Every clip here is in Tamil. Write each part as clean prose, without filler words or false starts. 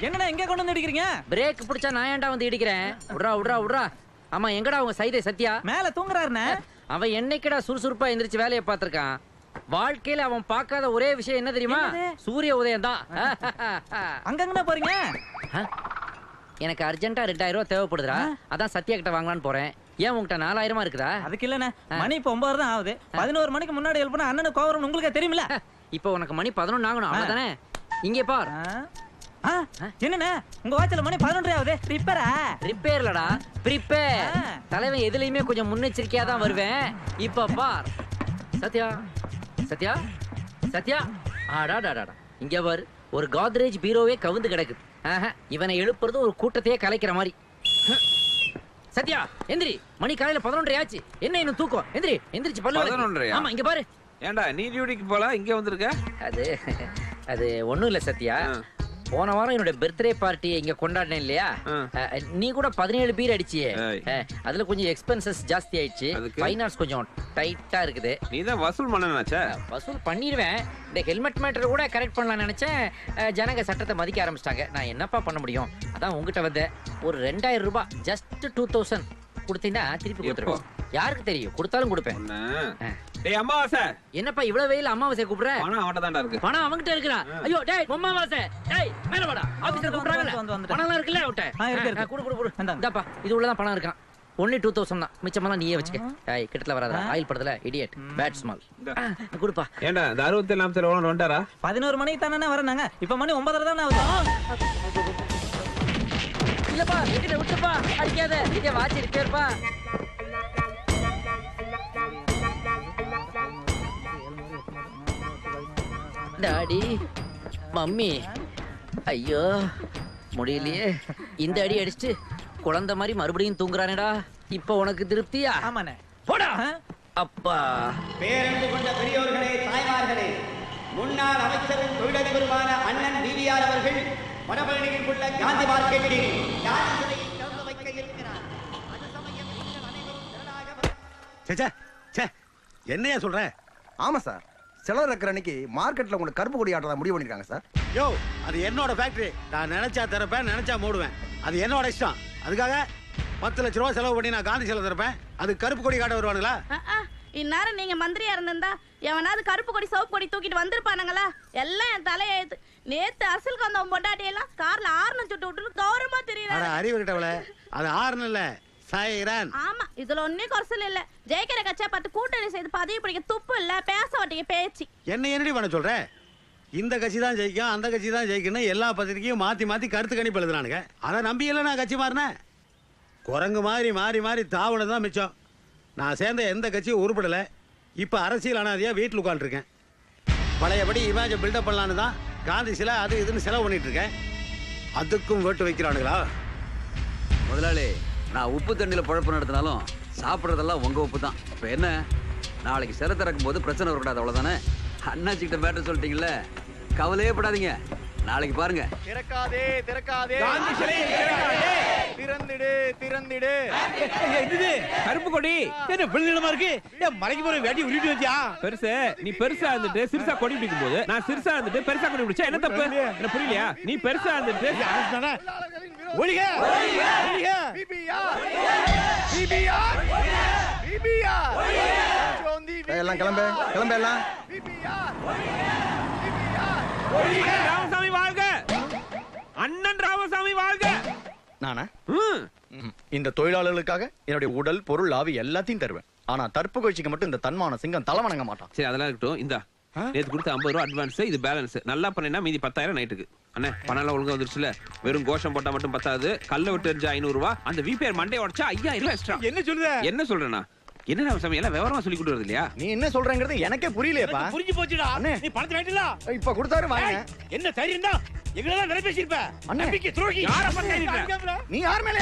என்னடா எங்க கொண்டு வந்து இடிக்கிறீங்க? பிரேக் பிடிச்சா நான் ஏன்டா வந்து இடிக்கிறேன்? விட்றா. ஆமா, எங்கடா உங்க சைதை சத்யா? மேல தூங்குறாருண்ணே. அவன் என்னைக்குடா சுறுசுறுப்பா எந்திரிச்சு வேலையை பார்த்திருக்கான்? வாழ்க்கையில அவன் பார்க்காத ஒரே விஷயம் என்ன தெரியுமா? சூரிய உதயம் தான். அங்கங்கண்ணா போறீங்க? எனக்கு அர்ஜென்ட்டா 2000 ரூபாய் தேவைப்படுதுடா. அதான் சத்யா கிட்ட வாங்கலான்னு போறேன். ஏன் உங்ககிட்ட 4000 இருக்குதா? அதுக்கு இல்லண்ணே, மணி இப்ப 9 தான் ஆகுது. 11 மணிக்கு முன்னாடி எழுப்புனா அண்ணனுக்கு கோவரம் உங்களுக்கு தெரியுமில்ல? இப்போ உனக்கு மணி 11 ஆகணும், அவ்வளவுதானே? இங்கே பார். என்னண்ணே உங்க வாட்ச்ல மணி 11 ஆகுது. ரிப்பேர்லடா, ப்ரிப்பேர். தலைவன் எதுலயுமே கொஞ்சம் முன்னெச்சரிக்கையா தான் வருவேன். இப்ப பார். சத்யா ஆடாடாடா, இங்க பாரு, ஒரு கோத்ரேஜ் பீரோவே கவுந்து கிடக்குது. இவனை எழுப்புறது ஒரு கூட்டத்தையே கலைக்கிற மாதிரி. சத்யா எந்திரி, மணி காலையில 11 ஆச்சு. என்ன இன்னும் தூக்கம்? எந்திரிச்சு பல்லு. 11. ஆமா, இங்க பாரு. ஏண்டா நீ டியூட்டிக்கு போல இங்க வந்திருக்க? அது ஒண்ணும் இல்ல சத்யா. போன வாரம் என்னோட பர்த்டே பார்ட்டி இங்க கொண்டாடினேன் இல்லையா? நீ கூட 17 பீர் அடிச்சியே. அதுல கொஞ்சம் எக்ஸ்பென்சஸ் ஜாஸ்தி ஆயிடுச்சு. ஃபைனான்ஸ் கொஞ்சம் டைட்டா இருக்குது. நீ தான் வசூல் பண்ணனாச்சே. வசூல் பண்ணிடுவேன். இந்த ஹெல்மெட் மேட்டர் கூட கரெக்ட் பண்ணலாம்னு நினைச்சேன். ஜனங்க சட்டத்தை மதிக்க ஆரம்பிச்சிட்டாங்க. நான் என்னப்பா பண்ண முடியும்? அதான் உங்ககிட்ட வந்தேன். ஒரு 2000 ரூபாய், ஜஸ்ட் 2000 கொடுத்தீங்கன்னா திருப்பி கொடுத்துருவோம். யாருக்கு தெரியும், கொடுத்தாலும் கொடுப்பேன். டேய் அமாவாசை, என்னப்பா இவ்வளவு வெயில அமாவாசை கூப்பிடுற? பணம் அவன்கிட்ட தான்டா இருக்கு. பணம் அவன்கிட்ட இருக்குடா. ஐயோ டேய் அமாவாசை, டேய் மேல வாடா. ஆபீஸ்ல கூப்பிடுறாங்கல. பணம் எல்லாம் இருக்குல்ல அவன்கிட்ட? குடு. இந்தாப்பா, இது உள்ளதான் பணம் இருக்கான். only 2000 தான். மிச்சமெல்லாம் நீயே வச்சுக்க. டேய் கிட்டத்துல வராதடா. ஆயில் படத்துல இடியட், பேட் ஸ்மால். குடுப்பா. ஏண்டா இந்த 67 நிமிஷத்துல ஓனர் வந்துட்டாரா? 11 மணிக்கு தானே வரனாங்க. இப்ப மணி 9:30 தானே ஆகுது. இல்லப்பா, என்கிட்ட விட்டுப்பா. அடிக்காத. இங்க வாட்ச் ரிப்பேர்ப்பா. டாடி, மம்மி, ஐயோ முடியலையே. இந்த அடி அடிச்சுட்டு குழந்தை மாதிரி மறுபடியும் தூங்குறானேடா. இப்ப உனக்கு திருப்தியா? ஆமாண்ணே. போடா. அப்பா. பேரன்பு கொண்ட பெரியோர்களே, தாய்மார்களே, முன்னாள் அமைச்சரும் தொழிலதிபருமான அண்ணன் டிவிஆர் அவர்கள் வடபழனியில் உள்ள காந்தி மார்க்கெட்டில் காந்தி சிலையை திறந்து வைக்க இருக்கிறார். அது சமயம் நீங்கள் அனைவரும் திரளாக என்னையா சொல்ற? ஆமா சார், செலவு இருக்கிற அன்னைக்கு மார்க்கெட்ல உங்களுக்கு கருப்பு கொடி ஆட்டத்தை முடிவு பண்ணிருக்காங்க சார். யோ, அது என்னோட ஃபேக்டரி. நான் நினைச்சா திறப்பேன், நினைச்சா மூடுவேன். அது என்னோட இஷ்டம். அதுக்காக 10 லட்ச ரூபாய் செலவு பண்ணி நான் காந்தி சிலை திறப்பேன். அது கருப்பு கொடி காட்ட வருவானுங்களா? இந்நேரம் நீங்க மந்திரியா இருந்திருந்தா எவனாவது கருப்பு கொடி சோப்பு கொடி தூக்கிட்டு வந்திருப்பானுங்களா? எல்லாம் என் தலையெழுத்து. நேத்து அரசியலுக்கு வந்த பொண்டாட்டி எல்லாம் கார்ல ஆர்னு சுட்டு விட்டு கௌரவமா தெரியல. அறிவு கிட்டவள, அது ஆர்னு இல்ல, சைரன். ஆமா, இதுல ஒன்னே குறைச்சல் இல்ல. ஜெயிக்கிற கட்சியா பார்த்து கூட்டணி செய்து பதவி பிடிக்க துப்பு இல்ல, பேச மாட்டீங்க பேச்சு. என்ன என்னடி பண்ண சொல்ற? இந்த கட்சி தான் ஜெயிக்கும், அந்த கட்சி தான் ஜெயிக்கணும், எல்லா பத்திரிக்கையும் மாத்தி கருத்து கணிப்பு எழுதுறானுங்க. அதை நம்பி எல்லாம் நான் கட்சி மாறினேன். குரங்கு மாதிரி மாறி தாவணம் தான் மிச்சம். நான் சேர்ந்த எந்த கட்சியும் உருப்படலை. இப்போ அரசியல் அனாதையா வீட்டில் உட்காந்துருக்கேன். பழையபடி இமேஜை பில்டப் பண்ணலான்னு தான் காந்தி சிலை அது இதுன்னு செலவு பண்ணிட்டு இருக்கேன். அதுக்கும் வேட்டு வைக்கிறானுங்களா? முதலாளி, நான் உப்பு தண்ணியில் பழப்பு நடத்தினாலும் சாப்பிட்றதெல்லாம் உங்கள் உப்பு தான். இப்போ என்ன, நாளைக்கு சிலை திறக்கும் போது பிரச்சனை வரக்கூடாது, அவ்வளோதானே? அண்ணாச்சிக்கிட்ட மேட்டர் சொல்லிட்டீங்களே, கவலையே படாதீங்க. நாளைக்கு பாருங்க. திறக்காதே திறந்திடு. கருப்பு கொடி என்ன பிள்ளைமா இருக்கு? மலைக்கு போற வேட்டி உருட்டி வச்சியா? பெருசு, நீ பெருசா இருந்துட்டு சிறுசா கொடி பிடிக்கும் போது நான் சிறுசா இருந்துட்டு பெருசா கொடி பிடிச்சா என்ன தப்பு? என்ன புரியலையா? நீ பெருசா இருந்துட்டு எல்லாம் கிளம்பு எல்லாம். ராமசாமி வாழ்க! அண்ணன் ராமசாமி வாழ்க! நானா இந்த தொழிலாளர்களுக்காக என்னுடைய உடல் பொருள் ஆவி எல்லாத்தையும் தருவேன். ஆனா தற்பு கட்சிக்கு மட்டும் இந்த தன்மான சிங்கம் தலை வணங்க மாட்டான். சரி, அதெல்லாம் இருக்கட்டும். இந்த நேத்து கொடுத்த 50 ரூபா அட்வான்ஸ், இது பேலன்ஸ். நல்லா பண்ணினா மீதி 10,000 நைட்டுக்கு. அண்ணே, பணம் எல்லாம் ஒழுங்கா வந்துருச்சுல. வெறும் கோஷம் போட்டா மட்டும் பத்தாது. கல்ல விட்டு எரிஞ்சா 500 ரூபா, அந்த விபிஆர் மண்டே உடைச்சா 5000 ரூபா எக்ஸ்ட்ரா. என்ன சொல்றேன்னா என்ன ராமசாமி எல்லாம் விவரமா சொல்லி கொடுத்து வருது இல்லையா? நீ என்ன சொல்றங்கிறது எனக்கே புரியலையேப்பா. புரிஞ்சு போச்சுடா. நீ பணத்தை வாங்கிட்டீங்களா? இப்ப கொடுத்தாரு வாங்க. என்ன தைரியம் தான் எங்களெல்லாம் நிறைய பேசியிருப்ப. நம்பிக்கை துரோகி. யார பத்தி நீ யார் மேல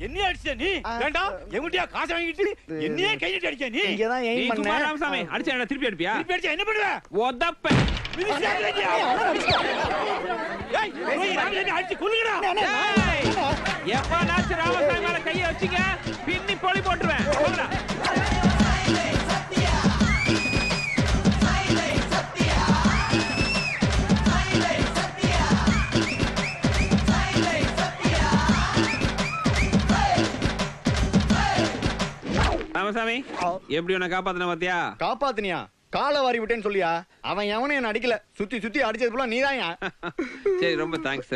என்ன அடிச்ச நீ? வேண்டாம், எங்கிட்டயா காசு வாங்கிட்டு என்னையே கை நீட்டி அடிச்ச நீ? இங்கதான் நீ எய்ம் சும்மா பண்ண. ராமசாமி அடிச்சா என்ன திருப்பி அடிப்பியா? திருப்பி அடிச்சா என்ன பண்ணுவ? ஒதப்ப. ஏய், போய் ராமசாமி அடிச்சு கொல்லுங்கடா. எப்பனாச்சு ராமசாமி மேல கையை வச்சீங்க பின்னி பொலி போட்டுருவேன். போங்கடா. ராமசாமி எப்படி உன்னை காப்பாத்தின பாத்தியா? காப்பாத்தினியா? காலை வாரி விட்டேன்னு சொல்லியா? அவன் எவனும் என்ன அடிக்கல, சுத்தி சுத்தி அடிச்சது போல நீதான். சரி, ரொம்ப தேங்க்ஸ்.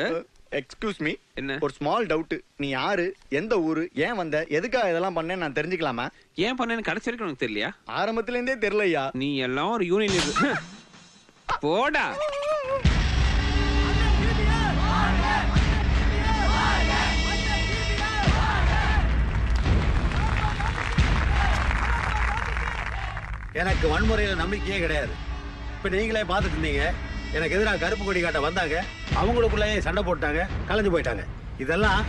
எக்ஸ்கியூஸ் மீ, என்ன? ஒரு ஸ்மால் டவுட். நீ யாரு, எந்த ஊரு, ஏன் வந்த, எதுக்காக இதெல்லாம் பண்ணேன்னு நான் தெரிஞ்சுக்கலாமா? ஏன் பண்ணேன்னு கடைசி வரைக்கும் உனக்கு தெரியலையா? ஆரம்பத்துல இருந்தே தெரியலையா? நீ எல்லாம் ஒரு யூனியன் போடா. எனக்கு வன்முறையில நம்பிக்கையே கிடையாது. இப்ப நீங்களே பார்த்துட்டு இருந்தீங்க, எனக்கு எதிராக கருப்பு கொடி காட்ட வந்தாங்க, அவங்களுக்குள்ளேயே சண்டை போட்டாங்க, கலைஞ்சு போயிட்டாங்க. இதெல்லாம்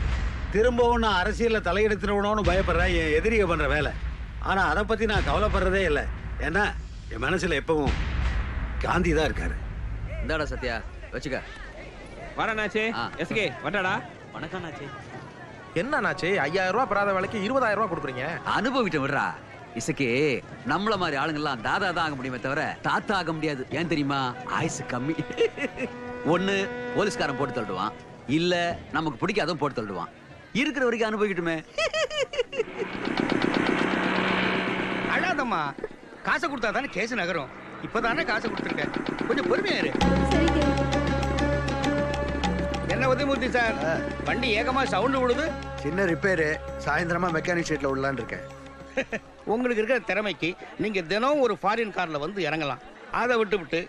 திரும்பவும் நான் அரசியல்ல தலையெடுத்துடணும்னு பயப்படுறேன், என் எதிரிக பண்ற வேலை. ஆனா அதை பத்தி நான் கவலைப்படுறதே இல்லை. ஏன்னா என் மனசுல எப்பவும் காந்தி தான் இருக்காரு. இந்தாடா சத்யா, வச்சுக்க. வரண்ணாச்சே. எஸ்கே வட்டாடா. வணக்கம் நாச்சே. என்ன நாச்சே, 5000 ரூபாய் பெறாத வேலைக்கு 20000 ரூபாய் கொடுக்குறீங்க? அனுபவிட்டு விடுறா. இசக்கே, நம்மள மாதிரி ஆளுங்கெல்லாம் தாதா தான் ஆக முடியுமே தவிர தாத்தா ஆக முடியாது. ஏன் தெரியுமா? ஆயுசு கம்மி. ஒண்ணு போலீஸ்காரன் போட்டு தள்ளுவான், இல்ல நமக்கு பிடிக்காதும் போட்டு தள்ளுவான். இருக்கிற வரைக்கும் அனுபவிக்கட்டுமே. அழாதம்மா, காசை கொடுத்தா தானே கேஸ் நகரும். இப்பதானே காசை கொடுத்துருக்கேன், கொஞ்சம் பொறுமையா இரு. என்ன உதயமூர்த்தி சார், வண்டி ஏகமா சவுண்ட் விடுது. சின்ன ரிப்பேரு, சாயந்தரமா மெக்கானிக் ஷெட்ல விடலான்னு இருக்கேன். உங்களுக்கு இருக்கிற திறமைக்கு நீங்க தினம் ஒரு ஃபாரின் கார்ல வந்து இறங்கலாம். அதை விட்டு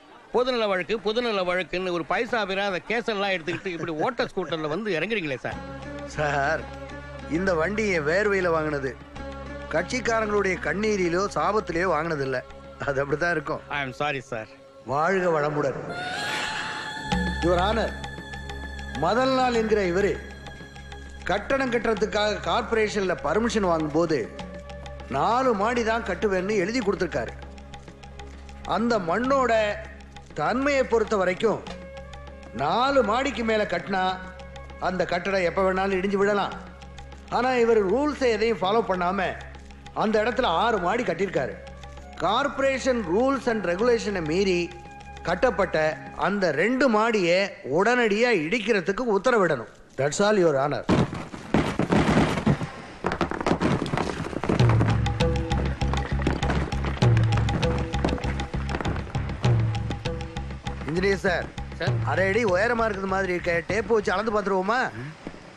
பொதுநல வழக்குன்னு ஒரு பைசா பெறாத கேஸெல்லாம் எடுத்துக்கிட்டு இப்படி ஓட்டர் ஸ்கூட்டர்ல வந்து இறங்குறீங்களே சார். சார், இந்த வண்டி என் வேர்வையில வாங்கினது, கட்சிக்காரங்களுடைய கண்ணீரிலோ சாபத்திலேயோ வாங்கினது இல்ல. அது அப்படித்தான் இருக்கும். I am sorry sir. வாழ்க வளமுடன். யுவர் ஆனர், முதல் நாள் என்கிற இவரு கட்டணம் கட்டுறதுக்காக கார்பரேஷன்ல பர்மிஷன் வாங்கும் போது 4 மாடி தான் கட்டுவேன்னு எழுதி கொடுத்துருக்காரு. அந்த மண்ணோட தன்மையை பொறுத்த வரைக்கும் 4 மாடிக்கு மேல கட்டினா அந்த கட்டடம் எப்ப வேணாலும் இடிஞ்சு விடலாம். ஆனா இவர் ரூல்ஸை எதையும் ஃபாலோ பண்ணாம அந்த இடத்துல 6 மாடி கட்டியிருக்காரு. கார்பரேஷன் ரூல்ஸ் அண்ட் ரெகுலேஷனை மீறி கட்டப்பட்ட அந்த 2 மாடியை உடனடியா இடிக்கிறதுக்கு உத்தரவிடணும். That's all your honour. Engineer sir, அரை அடி உயரமா இருக்குது மாதிரி இருக்க, டேப் வச்சு அளந்து பாத்துருவோமா?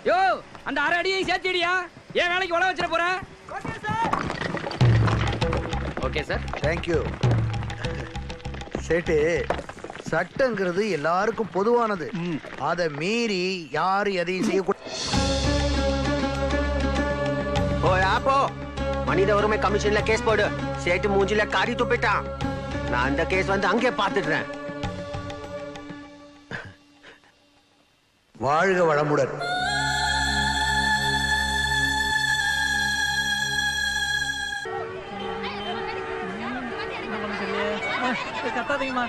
யோ, அந்த அரை அடியை சேர்த்திடியா, ஏன் வேலைக்கு வள வச்சிட போற? Okay sir. தேங்க்யூ. சேட்டு, சட்டங்கிறது எல்லாருக்கும் பொதுவானது. அதை மீறி யாரும் எதையும் செய்யக்கூடாது. மனித உரிமை கமிஷன்ல கேஸ் போடு. சேட்டு மூஞ்சில காரி துப்பிட்டான். நான் அந்த கேஸ் வந்து அங்கே பார்த்துடுறேன். வாழ்க வளமுடன். கத்தாதீங்கம்மா.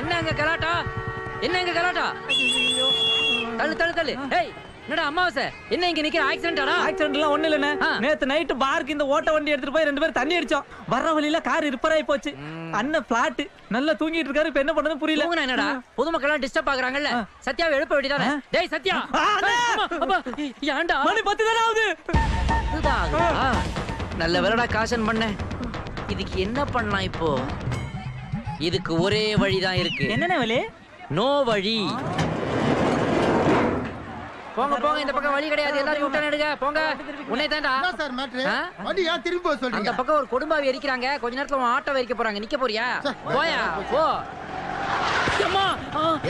என்னங்க கலாட்டா, என்னங்க கலாட்டா? தள்ளு தள்ளு தள்ளு. ஏய், என்னடா அமாவாசை, என்ன இங்க நிக்கிற? ஆக்சிடென்ட்டாடா? ஆக்சிடென்ட்லாம் ஒண்ணு இல்லண்ணே. நேத்து நைட் பார்க்கு இந்த ஓட்ட வண்டி எடுத்துட்டு போய் 2 பேரும் தண்ணி அடிச்சோம். வர்ற வழியில கார் ரிப்பேர் ஆயி போச்சு. அண்ணன் பிளாட் நல்லா தூங்கிட்டு இருக்காரு. இப்ப என்ன பண்றதுன்னு புரியல. தூங்குனா என்னடா, பொதுமக்கள் எல்லாம் டிஸ்டர்ப் ஆகுறாங்கல்ல. சத்யாவை எழுப்ப வேண்டியதானே? டேய் சத்யா, ஏன்டா மணி 10 தானே ஆகுது. நல்ல வேலைடா காஷன் பண்ணேன். இதுக்கு என்ன பண்ணலாம் இப்போ? இதுக்கு ஒரே வழிதான் இருக்கு. என்னென்ன வழி? நோ வழி. போங்க போங்க, இந்த பக்கம் வழி கிடையாது. எல்லாரும் யூ டர்ன் எடுங்க, போங்க. உன்னை தான்டா சார் மேட்ரு. வண்டி ஏன் திரும்பி போக சொல்றீங்க? அந்த பக்கம் ஒரு கொடும்பாவி எரிக்கிறாங்க. கொஞ்ச நேரத்துல உன் ஆட்டோ எரிக்க போறாங்க. நிக்க போறியா? போயா போ.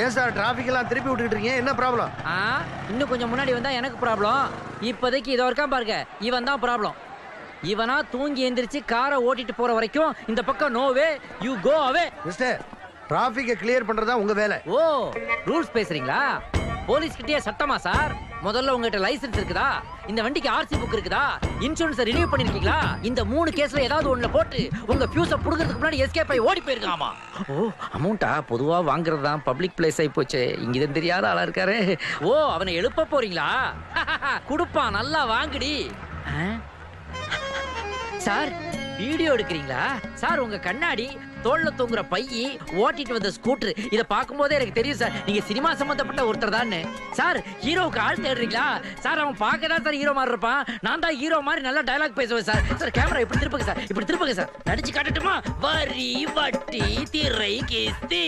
ஏன் சார் டிராபிக் எல்லாம் திருப்பி விட்டுக்கிட்டு இருக்கீங்க? என்ன ப்ராப்ளம்? இன்னும் கொஞ்சம் முன்னாடி வந்தா எனக்கு ப்ராப்ளம். இப்போதைக்கு இதோ இருக்கான் பாருங்க, இவன் தான் ப்ராப்ளம். இவனா தூங்கி எந்திரிச்சு காரை ஓட்டிட்டு போற வரைக்கும் இந்த பக்கம் no way, you go away. Mister, டிராபிக்கை கிளியர் பண்றதா உங்க வேலை. ஓ, ரூல்ஸ் பேசுறீங்களா? போலீஸ் கிட்டே சட்டமா சார்? முதல்ல உங்ககிட்ட லைசென்ஸ் இருக்குதா? இந்த வண்டிக்கு ஆர்சி புக் இருக்குதா? இன்சூரன்ஸ் ரினியூ பண்ணிருக்கீங்களா? இந்த 3 கேஸ்ல ஏதாவது ஒண்ணுல போட்டு உங்க ஃபியூஸ புடுங்கிறதுக்கு முன்னாடி எஸ்கேப் ஆகி ஓடி போயிருக்காமா? ஓ, அமௌண்டா பொதுவா வாங்குறது தான் பப்ளிக் பிளேஸ் ஆகி போச்சு. இங்கதான் தெரியாத ஆளா இருக்காரு. ஓ, அவனை எழுப்ப போறீங்களா? குடுப்பான், நல்லா வாங்குடி. சார், வீடியோ எடுக்கிறீங்களா சார்? உங்க கண்ணாடி, தோல்ல தூங்குற பையி, ஓட்டிட்டு வந்த ஸ்கூட்டர், இத பாக்கும்போதே எனக்கு தெரியும் சார் நீங்க சினிமா சம்பந்தப்பட்ட ஒருத்தர் தான். சார் ஹீரோவுக்கு ஆள் தேடுறீங்களா சார்? அவன் பார்க்கதான் சார் ஹீரோ மாதிரி இருப்பான். நான் தான் ஹீரோ மாதிரி நல்லா டயலாக் பேசுவேன் சார். சார் கேமரா இப்படி திருப்புங்க சார், இப்படி திருப்புங்க சார். நடிச்சு காட்டட்டுமா? வரி, வட்டி, திரை, கிஸ்தி.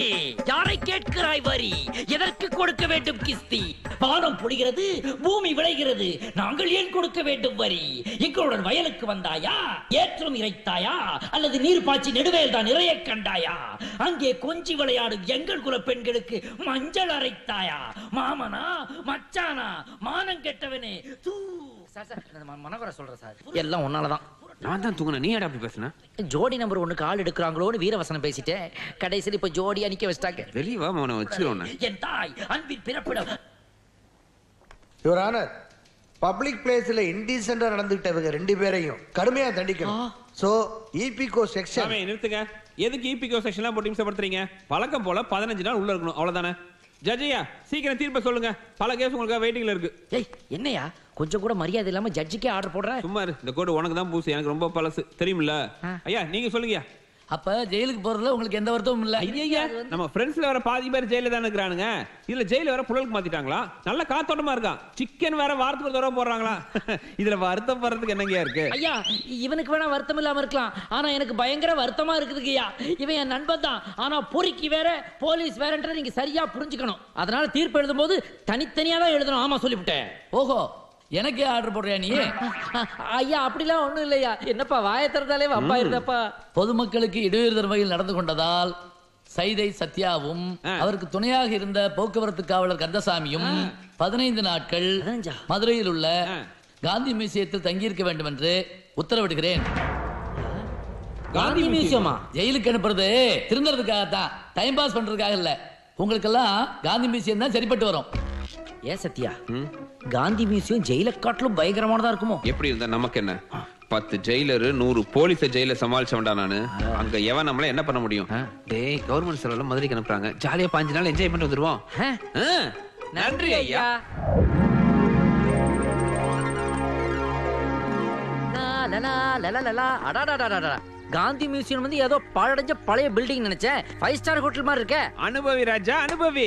யாரை கேட்கிறாய் வரி? எதற்கு கொடுக்க வேண்டும் கிஸ்தி? வானம் பொழிகிறது, பூமி விளைகிறது, நாங்கள் ஏன் கொடுக்க வேண்டும் வரி? எங்களுடன் வயலுக்கு வந்தாயா? ஏற்றம் இறைத்தாயா? அல்லது நீர் பாய்ச்சி நெடுவேல் தான் நிறைய கண்டாயா? அங்கே கொஞ்சி விளையாடும் எங்கள் குல பெண்களுக்கு மஞ்சள் அரைத்தாயா? மாமனா மச்சானா மானம் கெட்டவனே தூ. சார் சார் மனவர சொல்றேன் சார், எல்லாம் ஒன்னாலதான். நான் தான் தூங்குன, நீ ஏடா அப்படி பேசுன? ஜோடி நம்பர் 1க்கு ஆள் எடுக்கிறாங்களோன்னு வீரவசனம் பேசிட்டேன். கடைசியில் இப்ப ஜோடியா நிக்க வச்சிட்டாங்க. வெளியே வா, அவனை வச்சிருவோம். என் தாய் அன்பின் பிறப்பிடம். யுவர் ஆனர், பப்ளிக் பிளேஸ்ல இன்டீசென்டா நடந்துகிட்டவங்க 2 பேரையும் கடுமையா தண்டிக்கணும். So ஈபிகோ section. நிறுத்துங்க. எதுக்கு ஈபிகோ செக்ஷன்லாம் போட்டு இம்சப்படுத்துறீங்க? பழக்கம் போல 15 நாள் உள்ள இருக்கணும், அவ்வளவுதானே? ஜட்ஜியா சீக்கிரம் தீர்ப்பை சொல்லுங்க. பல கேஸ் உங்களுக்கு வெயிட்டிங்ல இருக்கு. ஏய் என்னையா கொஞ்சம் கூட மரியாதை இல்லாம ஜட்ஜிக்கே ஆர்டர் போடுற? சும்மா இரு. இந்த கோடு உனக்கு தான் பூசு, எனக்கு ரொம்ப பழசு தெரியுமில்ல. ஐயா நீங்க சொல்லுங்க. அப்ப ஜெயிலுக்கு போறதுல உங்களுக்கு எந்த வருத்தமும் இல்ல? ஐயா நம்ம ஃப்ரெண்ட்ஸ்ல வர பாதி பேர் ஜெயில தான் இருக்கிறானுங்க. இதுல ஜெயில வர புழலுக்கு மாத்திட்டாங்களா? நல்ல காத்தோட்டமா இருக்கான். சிக்கன் வேற வாரத்துக்கு ஒரு தடவை போடுறாங்களா? இதுல வருத்தம் படுறதுக்கு என்னங்க இருக்கு? ஐயா இவனுக்கு வேணா வருத்தம் இல்லாம இருக்கலாம், ஆனா எனக்கு பயங்கர வருத்தமா இருக்குதுங்கய்யா. இவன் என் நண்பன் தான், ஆனா பொறுக்கி வேற போலீஸ் வேறன்ற நீங்க சரியா புரிஞ்சுக்கணும். அதனால தீர்ப்பு எழுதும் போது தனித்தனியா தான் எழுதணும். ஆமா சொல்லிவிட்டேன். ஓஹோ, எனக்கே ஆர்டர் போடுறியா நீ? ஐயா அப்படிலாம் ஒண்ணும் இல்லையா. என்னப்பா வாயை திறந்தாலே அப்பா இருந்தப்பா. பொதுமக்களுக்கு இடையூறு தரும் வகையில் நடந்து கொண்டதால் சைதை சத்யாவும் அவருக்கு துணையாக இருந்த போக்குவரத்து காவலர் கந்தசாமியும் 15 நாட்கள் மதுரையில் உள்ள காந்தி மியூசியத்தில் தங்கியிருக்க வேண்டும் என்று உத்தரவிடுகிறேன். காந்தி மியூசியமா? ஜெயிலுக்கு அனுப்புறது திருந்தறதுக்காகத்தான், டைம் பாஸ் பண்றதுக்காக இல்ல. உங்களுக்கெல்லாம் காந்தி மியூசியம் தான் சரிப்பட்டு வரும். ஏ சத்யா, காந்தி மியூசியம் ஜெயில காட்டிலும் பயங்கரமானதா இருக்குமோ? எப்படி இருந்தா நமக்கு என்ன? 10 ஜெயிலரு 100 போலீஸ ஜெயில சமாளிச்ச வேண்டாம் நானு. அங்க எவன் நம்மள என்ன பண்ண முடியும்? டேய் கவர்மெண்ட் செலவுல மதுரைக்கு அனுப்புறாங்க, ஜாலியா 5 நாள் என்ஜாய் பண்ணிட்டு வந்துருவோம். நன்றி ஐயா. காந்தி மியூசியம் வந்து ஏதோ பாழடைஞ்ச பழைய பில்டிங் நினைச்சேன். 5 ஸ்டார் ஹோட்டல் மாதிரி இருக்க. அனுபவி ராஜா அனுபவி.